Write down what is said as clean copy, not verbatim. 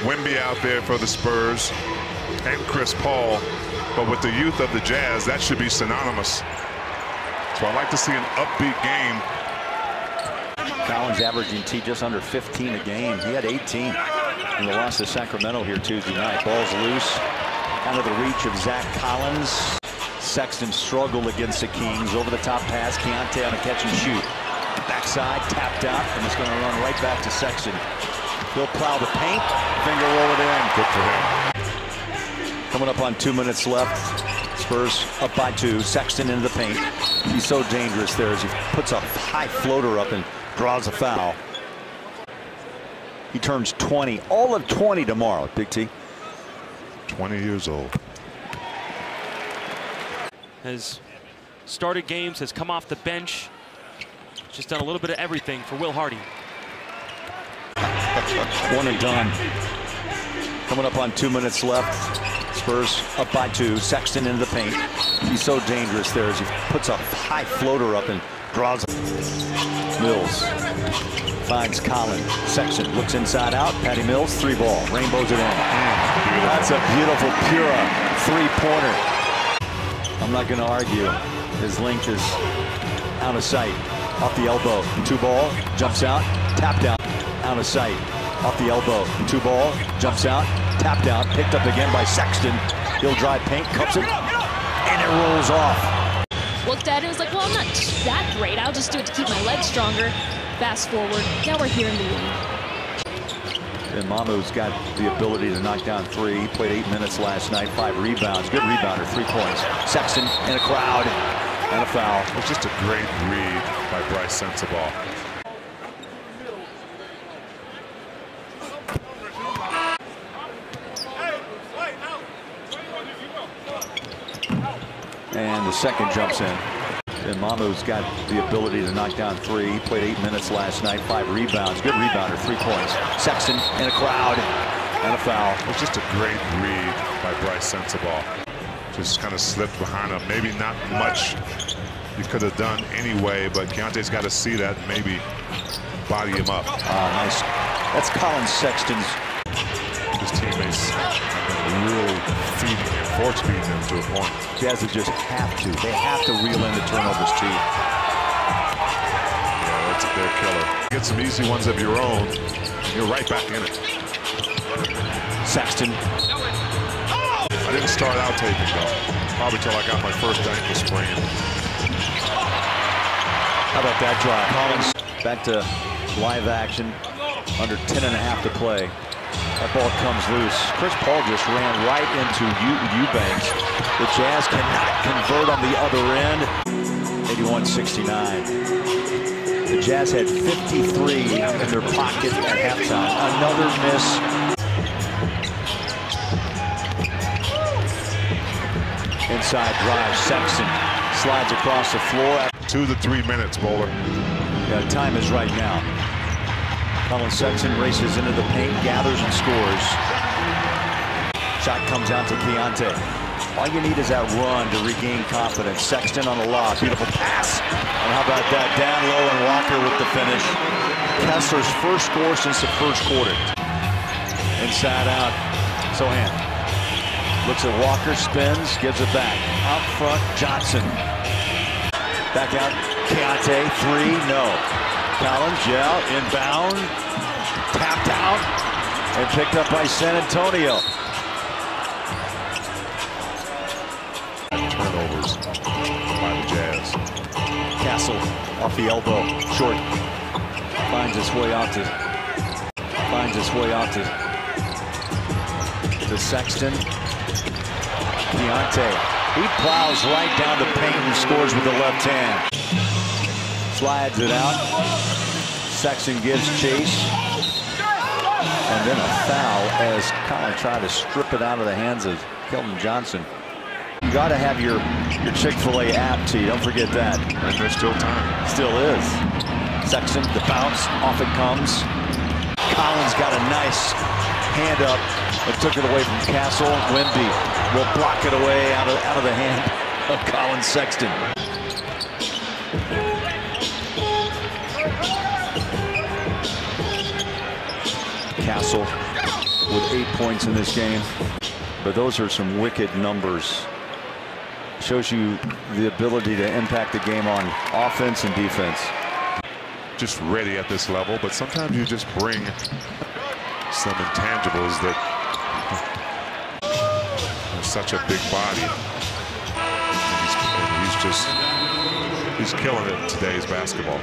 Wemby out there for the Spurs and Chris Paul, but with the youth of the Jazz, that should be synonymous. So I'd like to see an upbeat game. Collins averaging just under 15 a game. He had 18 in the loss to Sacramento here Tuesday night. Ball's loose, out of the reach of Zach Collins. Sexton struggled against the Kings. Over the top pass, Keontae on a catch and shoot. Backside, tapped out, and it's going to run right back to Sexton. He'll plow the paint, finger roll it in. Good for him. Coming up on 2 minutes left. Spurs up by 2. Sexton into the paint. He's so dangerous there as he puts a high floater up and draws a foul. He turns 20, all of 20 tomorrow, Big T. 20 years old. Has started games, has come off the bench. Just done a little bit of everything for Will Hardy. One and done. Coming up on 2 minutes left. Spurs up by 2. Sexton into the paint. He's so dangerous there as he puts a high floater up and draws. Mills finds Collin. Sexton looks inside out. Patty Mills, 3-ball. Rainbows it in. That's a beautiful, pure 3-pointer. I'm not going to argue. His length is out of sight. Off the elbow. 2-ball. Jumps out. Tapped out. Out of sight. Off the elbow. 2-ball. Jumps out. Tapped out. Picked up again by Sexton. He'll drive paint. Cups it. And it rolls off. Looked at it, was like, well, I'm not that great. I'll just do it to keep my legs stronger. Fast forward. Now we're here in the league. And Mamu's got the ability to knock down 3. He played 8 minutes last night. 5 rebounds. Good rebounder. 3 points. Sexton in a crowd. And a foul. It was just a great read by Bryce Sensabaugh. And the second jumps in. And Mamu's got the ability to knock down 3. He played 8 minutes last night. 5 rebounds. Good rebounder. 3 points. Sexton in a crowd. And a foul. It was just a great read by Bryce Sensabaugh. Just kind of slipped behind him. Maybe not much you could have done anyway, but Keontae's got to see that, maybe body him up. Nice. That's Collin Sexton's. His teammates have been really feeding him, force feeding him to a point. Jazz just have to. They have to reel in the turnovers too. Yeah, that's a big killer. Get some easy ones of your own, you're right back in it. Sexton. I didn't start out taping though. Probably till I got my first ankle sprain. How about that drive? Collins back to live action. Under 10.5 to play. That ball comes loose. Chris Paul just ran right into Eubanks. The Jazz cannot convert on the other end. 81-69. The Jazz had 53 in their pocket at halftime. Another miss. Inside drive. Sexton slides across the floor. 2 to 3 minutes, Bowler. Yeah, time is right now. Collin Sexton races into the paint, gathers and scores. Shot comes out to Keontae. All you need is that run to regain confidence. Sexton on the lob, beautiful pass. And how about that, down low and Walker with the finish. Kessler's first score since the first quarter. Inside out, Sohan. Looks at Walker, spins, gives it back. Out front, Johnson. Back out, Keontae, 3, no. Collins, yeah, inbound, tapped out, and picked up by Sanantonio. Turnovers by the Jazz. Castle off the elbow, short. Finds its way out to Sexton. Keontae. He plows right down the paint and scores with the left hand. Slides it out. Sexton gives chase. And then a foul as Collin tried to strip it out of the hands of Keldon Johnson. You got to have your Chick-fil-A app, T. Don't forget that. And there's still time. Still is. Sexton, the bounce, off it comes. Collins got a nice hand up and took it away from Castle. Wemby will block it away out of the hand of Collin Sexton. Castle with 8 points in this game. But those are some wicked numbers. Shows you the ability to impact the game on offense and defense. Just ready at this level, but sometimes you just bring some intangibles that are such a big body. And he's killing it in today's basketball.